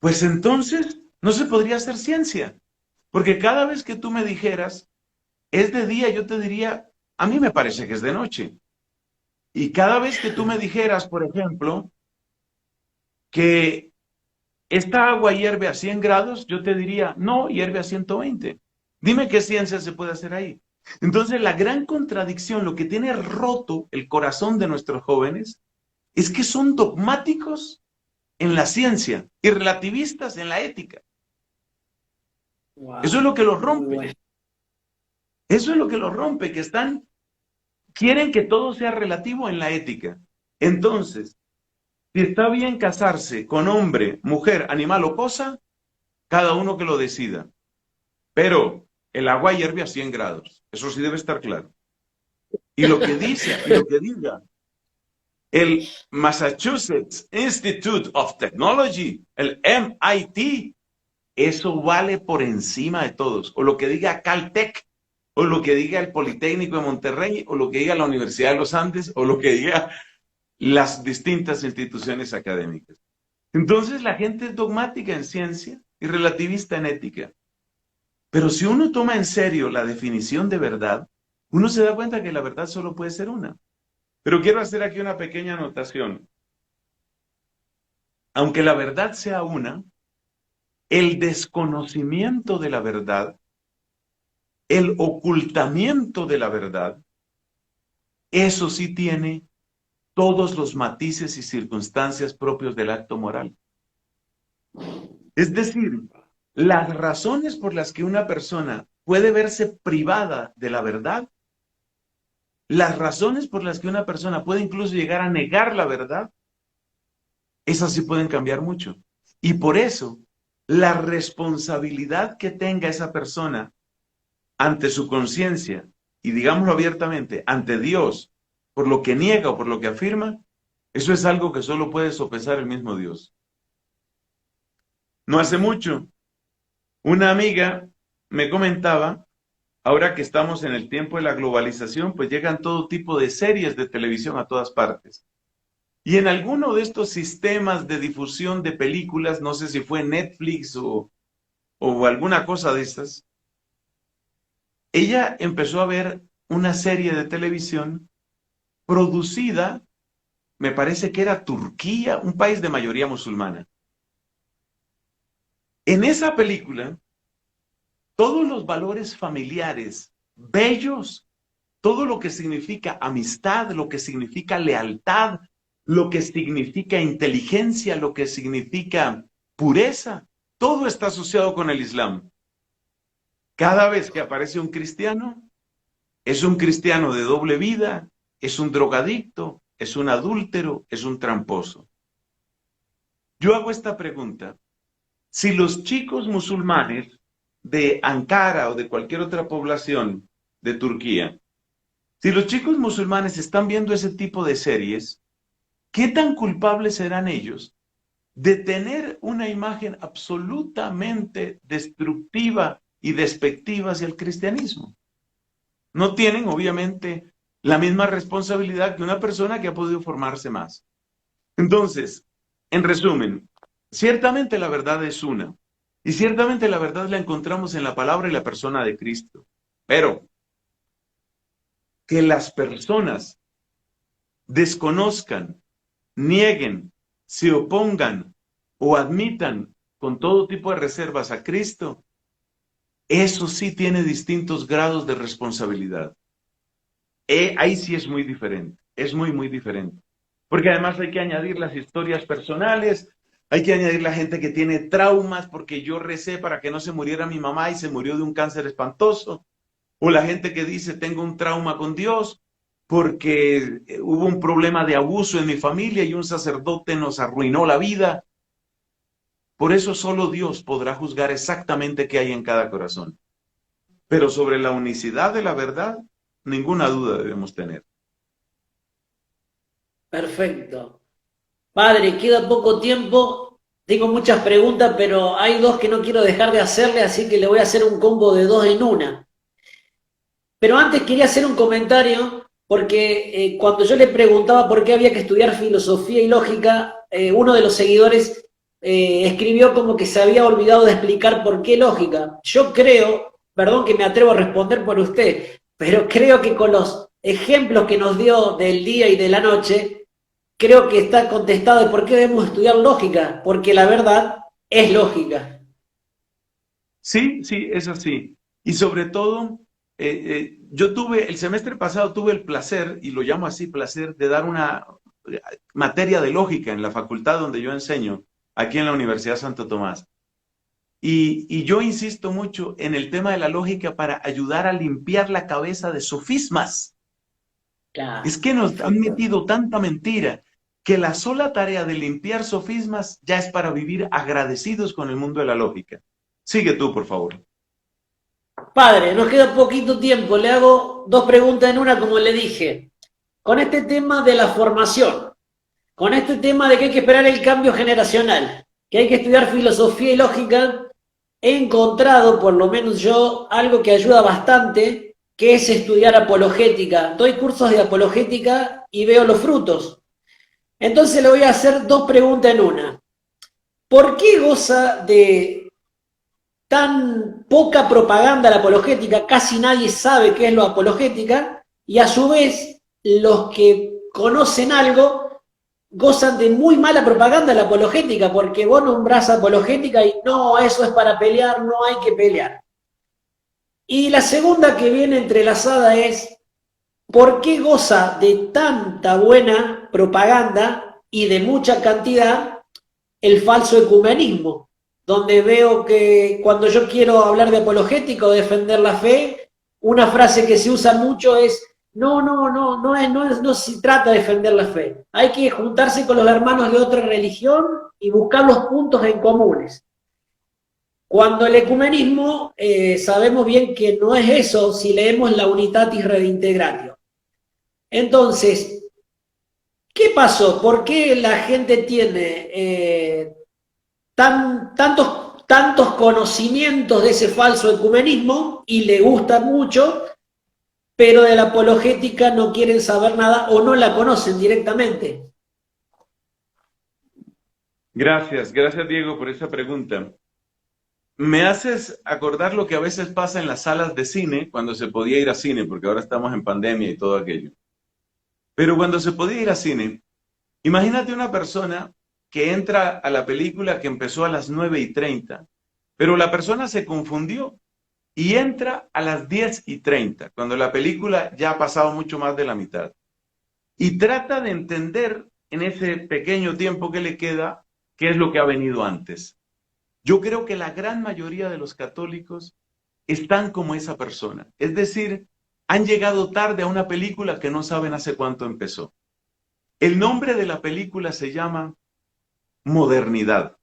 pues entonces no se podría hacer ciencia. Porque cada vez que tú me dijeras, es de día, yo te diría, a mí me parece que es de noche. Y cada vez que tú me dijeras, por ejemplo, que esta agua hierve a 100 grados, yo te diría, no, hierve a 120. Dime qué ciencia se puede hacer ahí. Entonces, la gran contradicción, lo que tiene roto el corazón de nuestros jóvenes, es que son dogmáticos en la ciencia y relativistas en la ética. Wow, Eso es lo que los muy rompe. bueno. Eso es lo que los rompe, que quieren que todo sea relativo en la ética. Entonces, si está bien casarse con hombre, mujer, animal o cosa, cada uno que lo decida. Pero el agua hierve a 100 grados. Eso sí debe estar claro. Y lo que dice, y lo que diga el Massachusetts Institute of Technology, el MIT, eso vale por encima de todos. O lo que diga Caltech, o lo que diga el Politécnico de Monterrey, o lo que diga la Universidad de los Andes, o lo que diga las distintas instituciones académicas. Entonces la gente es dogmática en ciencia y relativista en ética. Pero si uno toma en serio la definición de verdad, uno se da cuenta que la verdad solo puede ser una. Pero quiero hacer aquí una pequeña anotación. Aunque la verdad sea una, el desconocimiento de la verdad, el ocultamiento de la verdad, eso sí tiene todos los matices y circunstancias propios del acto moral. Es decir, las razones por las que una persona puede verse privada de la verdad, las razones por las que una persona puede incluso llegar a negar la verdad, esas sí pueden cambiar mucho. Y por eso, la responsabilidad que tenga esa persona ante su conciencia, y digámoslo abiertamente, ante Dios, por lo que niega o por lo que afirma, eso es algo que solo puede sopesar el mismo Dios. No hace mucho, una amiga me comentaba, ahora que estamos en el tiempo de la globalización, pues llegan todo tipo de series de televisión a todas partes. Y en alguno de estos sistemas de difusión de películas, no sé si fue Netflix o alguna cosa de estas, ella empezó a ver una serie de televisión producida, me parece que era Turquía, un país de mayoría musulmana. En esa película, todos los valores familiares, bellos, todo lo que significa amistad, lo que significa lealtad, lo que significa inteligencia, lo que significa pureza, todo está asociado con el Islam. Cada vez que aparece un cristiano, es un cristiano de doble vida, es un drogadicto, es un adúltero, es un tramposo. Yo hago esta pregunta. Si los chicos musulmanes de Ankara o de cualquier otra población de Turquía, si los chicos musulmanes están viendo ese tipo de series, ¿qué tan culpables serán ellos de tener una imagen absolutamente destructiva y despectiva hacia el cristianismo? No tienen, obviamente, la misma responsabilidad que una persona que ha podido formarse más. Entonces, en resumen, ciertamente la verdad es una, y ciertamente la verdad la encontramos en la palabra y la persona de Cristo, pero que las personas desconozcan, nieguen, se opongan o admitan con todo tipo de reservas a Cristo, eso sí tiene distintos grados de responsabilidad. Ahí sí es muy diferente, es muy, muy diferente. Porque además hay que añadir las historias personales, hay que añadir la gente que tiene traumas, porque yo recé para que no se muriera mi mamá y se murió de un cáncer espantoso. O la gente que dice, tengo un trauma con Dios porque hubo un problema de abuso en mi familia y un sacerdote nos arruinó la vida. Por eso solo Dios podrá juzgar exactamente qué hay en cada corazón. Pero sobre la unicidad de la verdad, ninguna duda debemos tener. Perfecto. Padre, queda poco tiempo. Tengo muchas preguntas, pero hay dos que no quiero dejar de hacerle, así que le voy a hacer un combo de dos en una. Pero antes quería hacer un comentario, porque cuando yo le preguntaba por qué había que estudiar filosofía y lógica, uno de los seguidores escribió como que se había olvidado de explicar por qué lógica. Yo creo, perdón que me atrevo a responder por usted, pero creo que con los ejemplos que nos dio del día y de la noche, creo que está contestado de por qué debemos estudiar lógica, porque la verdad es lógica. Sí, sí, es así. Y sobre todo, yo tuve, el semestre pasado tuve el placer, y lo llamo así placer, de dar una materia de lógica en la facultad donde yo enseño, aquí en la Universidad Santo Tomás. Y yo insisto mucho en el tema de la lógica para ayudar a limpiar la cabeza de sofismas. Claro, Es que nos han perfecto. metido tanta mentira que la sola tarea de limpiar sofismas ya es para vivir agradecidos con el mundo de la lógica. Sigue tú, por favor. Padre, nos queda poquito tiempo. Le hago dos preguntas en una, como le dije. Con este tema de la formación, con este tema de que hay que esperar el cambio generacional, que hay que estudiar filosofía y lógica, he encontrado, por lo menos yo, algo que ayuda bastante, que es estudiar apologética. Doy cursos de apologética y veo los frutos. Entonces le voy a hacer dos preguntas en una. ¿Por qué goza de tan poca propaganda la apologética, casi nadie sabe qué es lo apologética, y a su vez los que conocen algo gozan de muy mala propaganda la apologética, porque vos nombrás apologética y no, eso es para pelear, no hay que pelear? Y la segunda que viene entrelazada es, ¿por qué goza de tanta buena propaganda y de mucha cantidad el falso ecumenismo? Donde veo que cuando yo quiero hablar de apologética o defender la fe, una frase que se usa mucho es, no se trata de defender la fe. Hay que juntarse con los hermanos de otra religión y buscar los puntos en comunes. Cuando el ecumenismo, sabemos bien que no es eso si leemos la Unitatis Redintegratio. Entonces, ¿qué pasó? ¿Por qué la gente tiene tantos conocimientos de ese falso ecumenismo y le gusta mucho, pero de la apologética no quieren saber nada o no la conocen directamente? Gracias, gracias Diego por esa pregunta. Me haces acordar lo que a veces pasa en las salas de cine, cuando se podía ir a cine, porque ahora estamos en pandemia y todo aquello. Pero cuando se podía ir a cine, imagínate una persona que entra a la película que empezó a las 9:30, pero la persona se confundió y entra a las 10:30, cuando la película ya ha pasado mucho más de la mitad. Y trata de entender en ese pequeño tiempo que le queda qué es lo que ha venido antes. Yo creo que la gran mayoría de los católicos están como esa persona. Es decir, han llegado tarde a una película que no saben hace cuánto empezó. El nombre de la película se llama modernidad.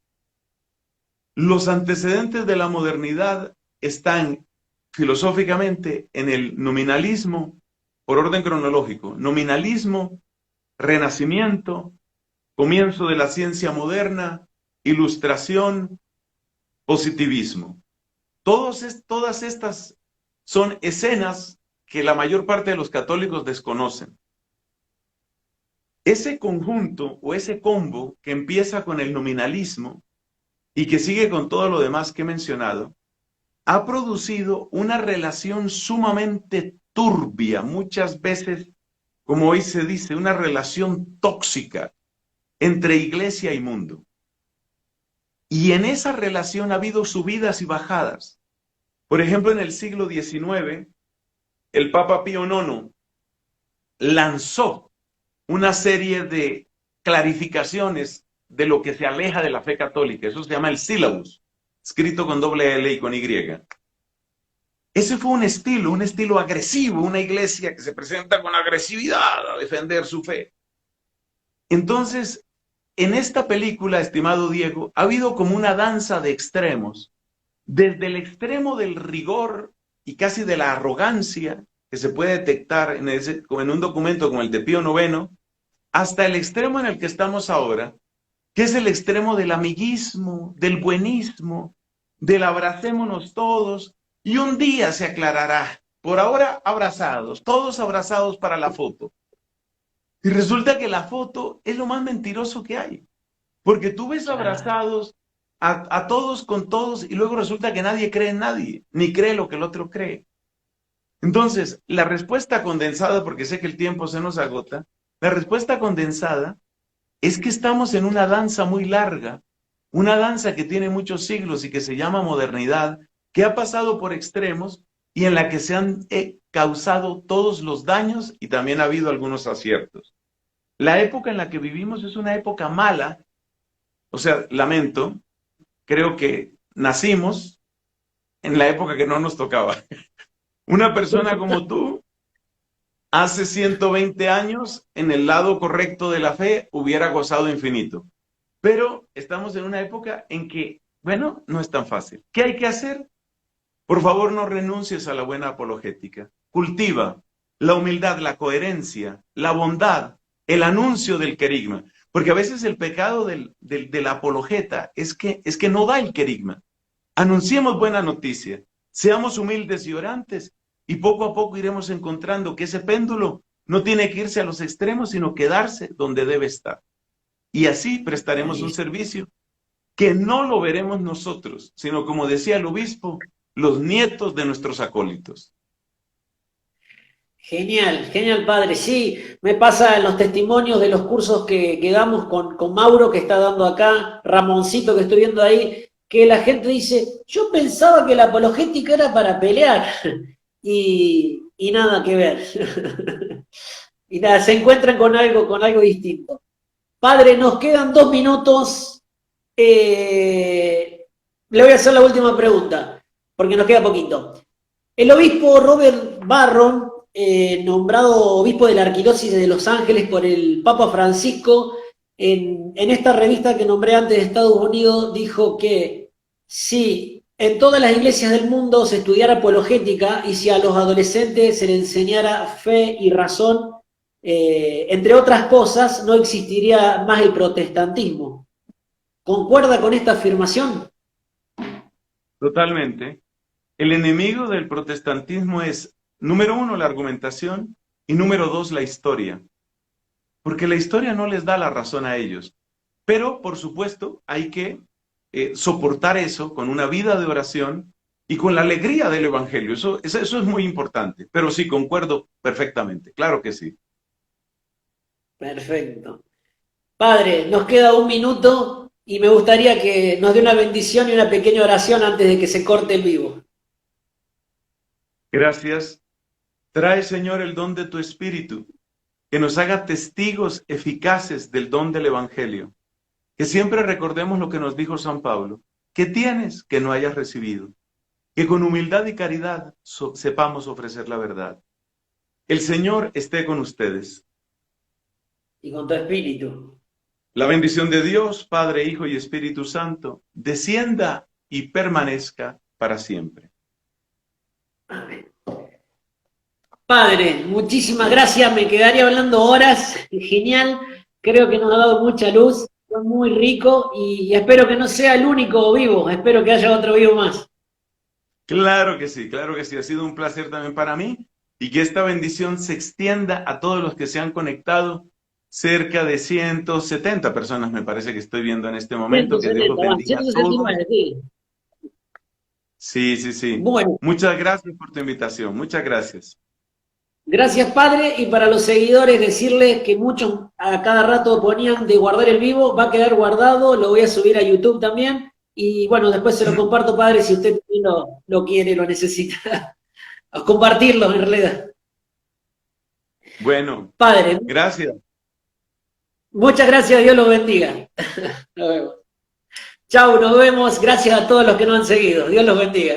Los antecedentes de la modernidad están filosóficamente en el nominalismo, por orden cronológico, nominalismo, renacimiento, comienzo de la ciencia moderna, ilustración, positivismo. Todas estas son escenas que la mayor parte de los católicos desconocen. Ese conjunto o ese combo que empieza con el nominalismo y que sigue con todo lo demás que he mencionado, ha producido una relación sumamente turbia, muchas veces, como hoy se dice, una relación tóxica entre iglesia y mundo. Y en esa relación ha habido subidas y bajadas. Por ejemplo, en el siglo XIX, el Papa Pío IX lanzó una serie de clarificaciones de lo que se aleja de la fe católica. Eso se llama el sílabus, escrito con doble L y con Y. Ese fue un estilo agresivo, una iglesia que se presenta con agresividad a defender su fe. Entonces, en esta película, estimado Diego, ha habido como una danza de extremos, desde el extremo del rigor y casi de la arrogancia que se puede detectar en un documento como el de Pío IX, hasta el extremo en el que estamos ahora, que es el extremo del amiguismo, del buenismo, del abracémonos todos, y un día se aclarará. Por ahora, abrazados, todos abrazados para la foto. Y resulta que la foto es lo más mentiroso que hay, porque tú ves abrazados a todos con todos y luego resulta que nadie cree en nadie, ni cree lo que el otro cree. Entonces, la respuesta condensada, porque sé que el tiempo se nos agota, la respuesta condensada es que estamos en una danza muy larga, una danza que tiene muchos siglos y que se llama modernidad, que ha pasado por extremos y en la que se han causado todos los daños y también ha habido algunos aciertos. La época en la que vivimos es una época mala, o sea, lamento, creo que nacimos en la época que no nos tocaba. Una persona como tú, hace 120 años, en el lado correcto de la fe, hubiera gozado infinito. Pero estamos en una época en que, bueno, no es tan fácil. ¿Qué hay que hacer? Por favor, no renuncies a la buena apologética. Cultiva la humildad, la coherencia, la bondad, el anuncio del querigma. Porque a veces el pecado del apologeta es que no da el querigma. Anunciemos buena noticia, seamos humildes y orantes, y poco a poco iremos encontrando que ese péndulo no tiene que irse a los extremos, sino quedarse donde debe estar. Y así prestaremos un servicio que no lo veremos nosotros, sino, como decía el obispo, los nietos de nuestros acólitos. Genial, genial, padre. Sí, me pasa en los testimonios de los cursos que damos con Mauro, que está dando acá, Ramoncito, que estoy viendo ahí, que la gente dice, yo pensaba que la apologética era para pelear, y nada que ver. Y nada, se encuentran con algo distinto. Padre, nos quedan 2 minutos. Le voy a hacer la última pregunta, porque nos queda poquito. El obispo Robert Barron, nombrado obispo de la Arquidiócesis de Los Ángeles por el Papa Francisco, en esta revista que nombré antes de Estados Unidos, dijo que si en todas las iglesias del mundo se estudiara apologética y si a los adolescentes se les enseñara fe y razón, entre otras cosas, no existiría más el protestantismo. ¿Concuerda con esta afirmación? Totalmente. El enemigo del protestantismo es, número 1, la argumentación, y número 2, la historia. Porque la historia no les da la razón a ellos. Pero, por supuesto, hay que soportar eso con una vida de oración y con la alegría del Evangelio. Eso es muy importante. Pero sí, concuerdo perfectamente. Claro que sí. Perfecto. Padre, nos queda 1 minuto y me gustaría que nos dé una bendición y una pequeña oración antes de que se corte el vivo. Gracias. Trae, Señor, el don de tu Espíritu, que nos haga testigos eficaces del don del Evangelio. Que siempre recordemos lo que nos dijo San Pablo. ¿Qué tienes que no hayas recibido? Que con humildad y caridad sepamos ofrecer la verdad. El Señor esté con ustedes. Y con tu espíritu. La bendición de Dios, Padre, Hijo y Espíritu Santo, descienda y permanezca para siempre. Amén. Padre, muchísimas gracias. Me quedaría hablando horas. Genial. Creo que nos ha dado mucha luz. Fue muy rico y espero que no sea el único vivo. Espero que haya otro vivo más. Claro que sí, claro que sí. Ha sido un placer también para mí y que esta bendición se extienda a todos los que se han conectado. Cerca de 170 personas me parece que estoy viendo en este momento. 170, que Dios los bendiga a todos. Sí. Sí. Bueno. Muchas gracias por tu invitación. Muchas gracias. Gracias, Padre, y para los seguidores decirles que muchos a cada rato ponían de guardar el vivo, va a quedar guardado, lo voy a subir a YouTube también, Y bueno, después se lo comparto, padre, si usted también lo quiere, lo necesita. A compartirlo, en realidad. Bueno, Padre, gracias. muchas gracias, Dios los bendiga. Nos vemos. Chau, nos vemos. Gracias a todos los que nos han seguido. Dios los bendiga.